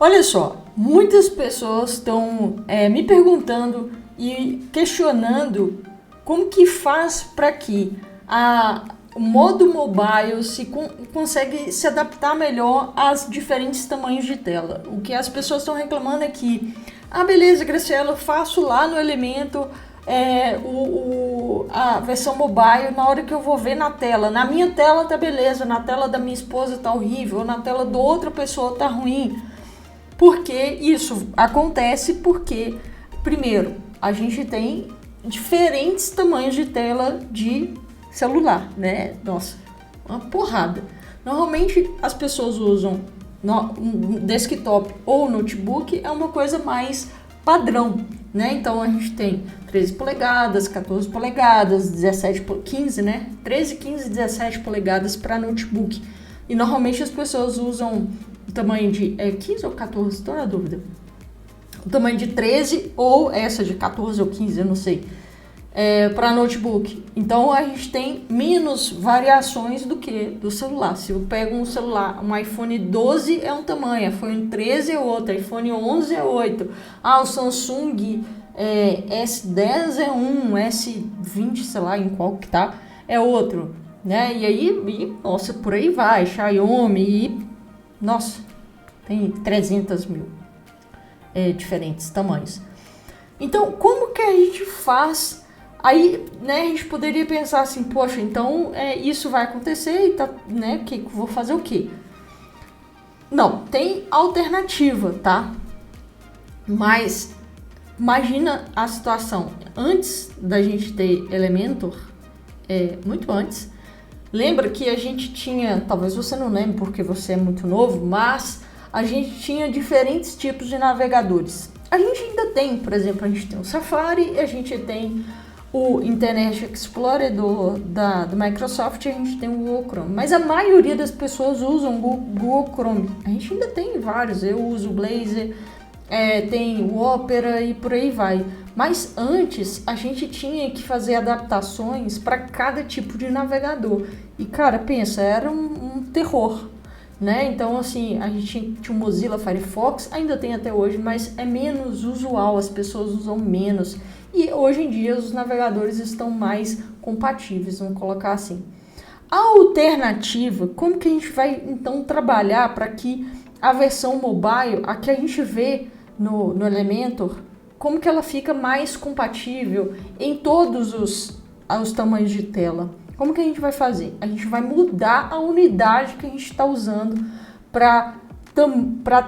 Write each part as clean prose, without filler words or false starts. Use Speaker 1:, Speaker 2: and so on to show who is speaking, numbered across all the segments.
Speaker 1: Olha só, muitas pessoas estão me perguntando e questionando como que faz para que o modo mobile consegue se adaptar melhor aos diferentes tamanhos de tela. O que as pessoas estão reclamando é que, beleza, Graciela, eu faço lá no Elemento a versão mobile, na hora que eu vou ver na tela. Na minha tela tá beleza, na tela da minha esposa tá horrível, na tela da outra pessoa tá ruim. Porque isso acontece porque, primeiro, a gente tem diferentes tamanhos de tela de celular, né? Nossa, uma porrada. Normalmente as pessoas usam um desktop ou notebook, é uma coisa mais padrão, né? Então a gente tem 13 polegadas, 14 polegadas, 17, 15, né? 13, 15, 17 polegadas para notebook. E normalmente as pessoas usam o tamanho de 15 ou 14, estou na dúvida. O tamanho de 13 ou essa de 14 ou 15, eu não sei. Para notebook. Então a gente tem menos variações do que do celular. Se eu pego um celular, um iPhone 12 é um tamanho, iPhone 13 é outro, iPhone 11 é 8. O Samsung S10 é um, S20, sei lá em qual que tá, é outro, né? E aí, nossa, por aí vai, Xiaomi, nossa, tem 300 mil diferentes tamanhos. Então, como que a gente faz? Aí, né, a gente poderia pensar assim, poxa, então isso vai acontecer e tá, né, vou fazer o quê? Não, tem alternativa, tá? Mas imagina a situação antes da gente ter Elementor, muito antes. Lembra que a gente tinha, talvez você não lembre porque você é muito novo, mas a gente tinha diferentes tipos de navegadores. A gente ainda tem, por exemplo, a gente tem o Safari, a gente tem o Internet Explorer do Microsoft, a gente tem o Google Chrome. Mas a maioria das pessoas usam o Google Chrome. A gente ainda tem vários, eu uso o Blazor, tem o Opera e por aí vai. Mas antes a gente tinha que fazer adaptações para cada tipo de navegador. E cara, pensa, era um terror, né? Então assim, a gente tinha o Mozilla Firefox, ainda tem até hoje, mas é menos usual, as pessoas usam menos. E hoje em dia os navegadores estão mais compatíveis, vamos colocar assim. A alternativa, como que a gente vai então trabalhar para que a versão mobile, a que a gente vê no Elementor, como que ela fica mais compatível em todos os tamanhos de tela? Como que a gente vai fazer? A gente vai mudar a unidade que a gente está usando para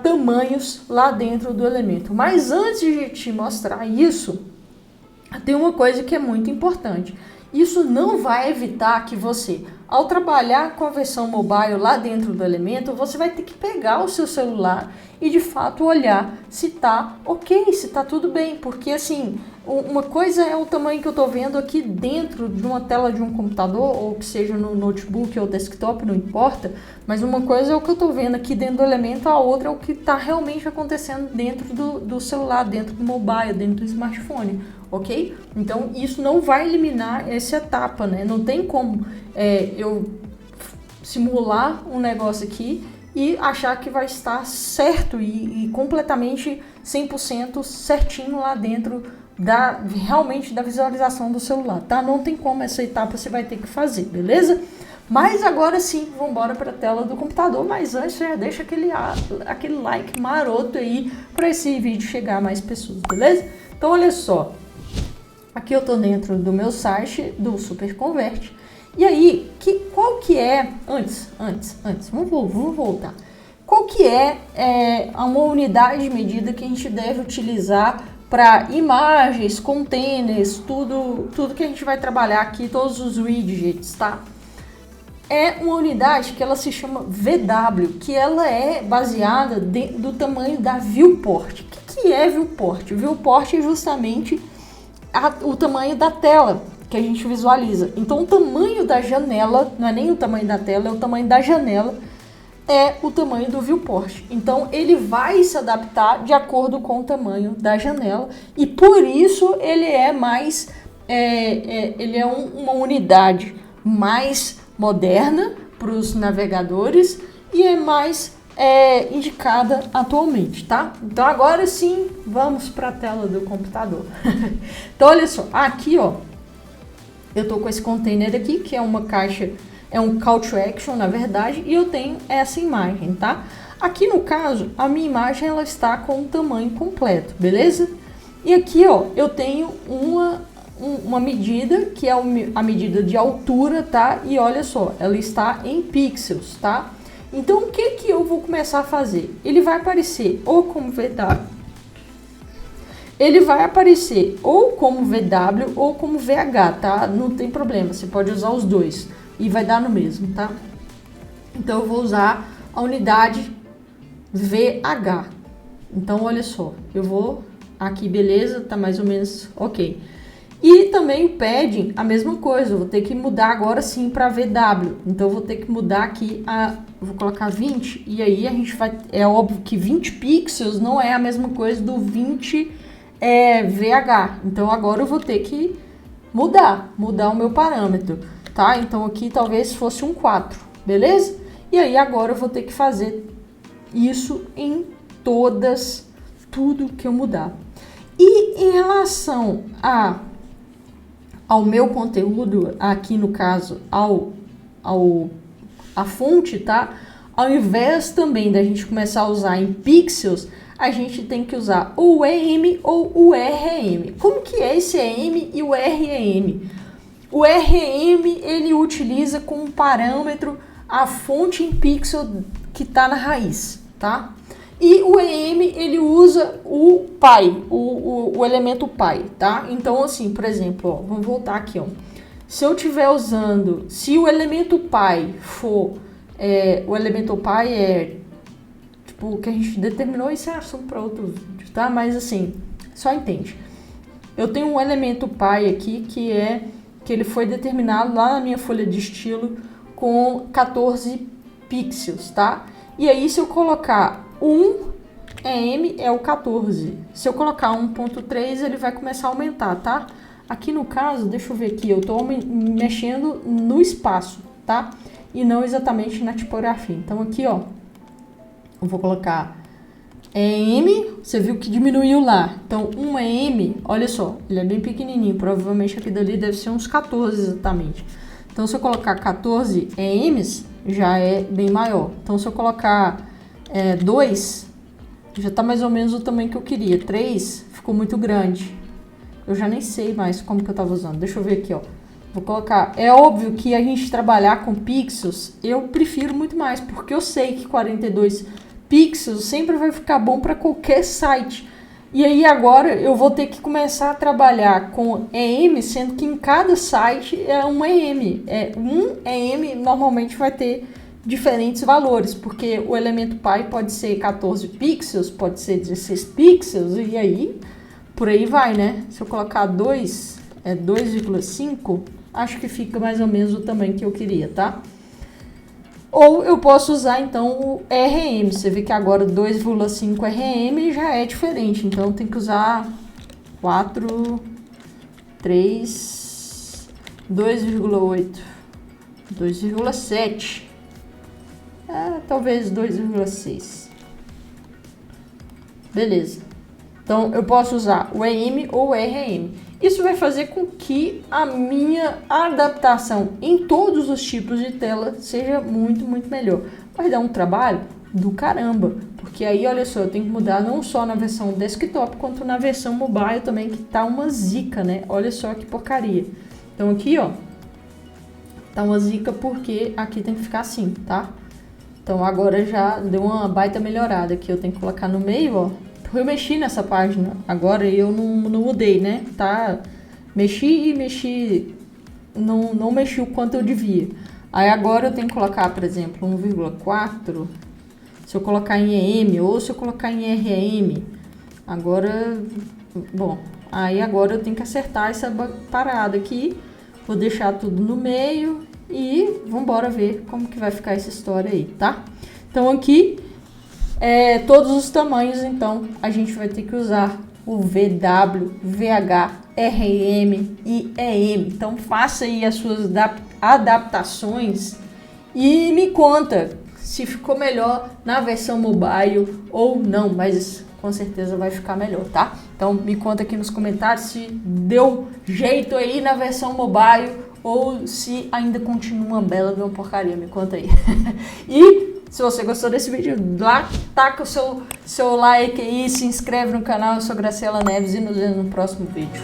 Speaker 1: tamanhos lá dentro do Elementor. Mas antes de te mostrar isso, tem uma coisa que é muito importante. Isso não vai evitar que você, ao trabalhar com a versão mobile lá dentro do Elementor, você vai ter que pegar o seu celular e de fato olhar se tá ok, se tá tudo bem. Porque assim, uma coisa é o tamanho que eu tô vendo aqui dentro de uma tela de um computador, ou que seja no notebook ou desktop, não importa. Mas uma coisa é o que eu tô vendo aqui dentro do Elementor, a outra é o que tá realmente acontecendo dentro do celular, dentro do mobile, dentro do smartphone. Ok? Então isso não vai eliminar essa etapa, né? Não tem como eu simular um negócio aqui e achar que vai estar certo e completamente 100% certinho lá dentro realmente da visualização do celular, tá? Não tem como, essa etapa você vai ter que fazer, beleza? Mas agora sim, vamos embora para a tela do computador, mas antes já deixa aquele like maroto aí para esse vídeo chegar a mais pessoas, beleza? Então olha só, aqui eu tô dentro do meu site do SuperConvert. E aí, qual que é, antes, vamos voltar. Qual que é uma unidade de medida que a gente deve utilizar para imagens, containers, tudo que a gente vai trabalhar aqui, todos os widgets, tá? É uma unidade que ela se chama VW, que ela é baseada do tamanho da viewport. O que é viewport? Viewport é justamente o tamanho da tela que a gente visualiza. Então o tamanho da janela, não é nem o tamanho da tela, é o tamanho da janela, é o tamanho do viewport. Então ele vai se adaptar de acordo com o tamanho da janela e por isso ele é mais, ele é uma unidade mais moderna para os navegadores e é mais indicada atualmente, tá? Então agora sim, vamos para a tela do computador. Então olha só, aqui ó, eu tô com esse container aqui, que é uma caixa, é um call to action na verdade, e eu tenho essa imagem, tá? Aqui no caso, a minha imagem ela está com o tamanho completo, beleza? E aqui ó, eu tenho uma medida, que é a medida de altura, tá? E olha só, ela está em pixels, tá? Então, o que eu vou começar a fazer? Ele vai aparecer ou como VW, ele vai aparecer ou como VW ou como VH, tá? Não tem problema, você pode usar os dois e vai dar no mesmo, tá? Então, eu vou usar a unidade VH. Então, olha só, eu vou aqui, beleza, tá mais ou menos ok. E também o padding, a mesma coisa, eu vou ter que mudar agora sim para VW. Então eu vou ter que mudar aqui, vou colocar 20, e aí a gente vai, é óbvio que 20 pixels não é a mesma coisa do 20 VH. Então agora eu vou ter que mudar o meu parâmetro, tá? Então aqui talvez fosse um 4, beleza? E aí agora eu vou ter que fazer isso em tudo que eu mudar. E em relação ao meu conteúdo, aqui no caso, a fonte, tá? Ao invés também da gente começar a usar em pixels, a gente tem que usar ou o EM ou o REM. Como que é esse EM e o REM? O REM, ele utiliza como parâmetro a fonte em pixel que está na raiz, tá? E o EM, ele usa o pi, o elemento pi, tá? Então, assim, por exemplo, ó, vamos voltar aqui, ó. Se eu estiver usando, se o elemento pi for, o elemento pi é, tipo, o que a gente determinou, isso é assunto para outro vídeo, tá? Mas, assim, só entende. Eu tenho um elemento pi aqui, que ele foi determinado lá na minha folha de estilo com 14 pixels, tá? E aí, se eu colocar 1 EM é o 14. Se eu colocar 1.3, ele vai começar a aumentar, tá? Aqui no caso, deixa eu ver aqui, eu tô mexendo no espaço, tá? E não exatamente na tipografia. Então aqui, ó, eu vou colocar EM, você viu que diminuiu lá. Então 1 EM, olha só, ele é bem pequenininho, provavelmente aqui dali deve ser uns 14 exatamente. Então se eu colocar 14 EMs, já é bem maior. Então se eu colocar 2, já tá mais ou menos o tamanho que eu queria. 3 ficou muito grande. Eu já nem sei mais como que eu tava usando. Deixa eu ver aqui, ó. Vou colocar. É óbvio que a gente trabalhar com pixels, eu prefiro muito mais, porque eu sei que 42 pixels sempre vai ficar bom para qualquer site. E aí agora eu vou ter que começar a trabalhar com EM, sendo que em cada site é um EM. Um EM normalmente vai ter diferentes valores, porque o elemento pi pode ser 14 pixels, pode ser 16 pixels, e aí por aí vai, né? Se eu colocar 2, 2,5, acho que fica mais ou menos o tamanho que eu queria, tá? Ou eu posso usar então o REM, você vê que agora 2,5 REM já é diferente, então tem que usar 4, 3, 2,8, 2,7. Talvez 2,6. Beleza. Então, eu posso usar o EM ou o REM. Isso vai fazer com que a minha adaptação em todos os tipos de tela seja muito, muito melhor. Vai dar um trabalho do caramba. Porque aí, olha só, eu tenho que mudar não só na versão desktop, quanto na versão mobile também, que tá uma zica, né? Olha só que porcaria. Então, aqui, ó, tá uma zica porque aqui tem que ficar assim, tá? Então agora já deu uma baita melhorada aqui. Eu tenho que colocar no meio, ó. Eu mexi nessa página agora e eu não mudei, né? Tá? Mexi, não mexi o quanto eu devia. Aí agora eu tenho que colocar, por exemplo, 1,4. Se eu colocar em EM ou se eu colocar em REM. Agora, bom, aí agora eu tenho que acertar essa parada aqui. Vou deixar tudo no meio. E vamos embora ver como que vai ficar essa história aí, tá? Então aqui, todos os tamanhos, então, a gente vai ter que usar o VW, VH, REM e EM. Então faça aí as suas adaptações e me conta se ficou melhor na versão mobile ou não, mas com certeza vai ficar melhor, tá? Então me conta aqui nos comentários se deu jeito aí na versão mobile ou se ainda continua uma bela de uma porcaria, me conta aí. E se você gostou desse vídeo, lá taca o seu like aí, se inscreve no canal. Eu sou Graciela Neves e nos vemos no próximo vídeo.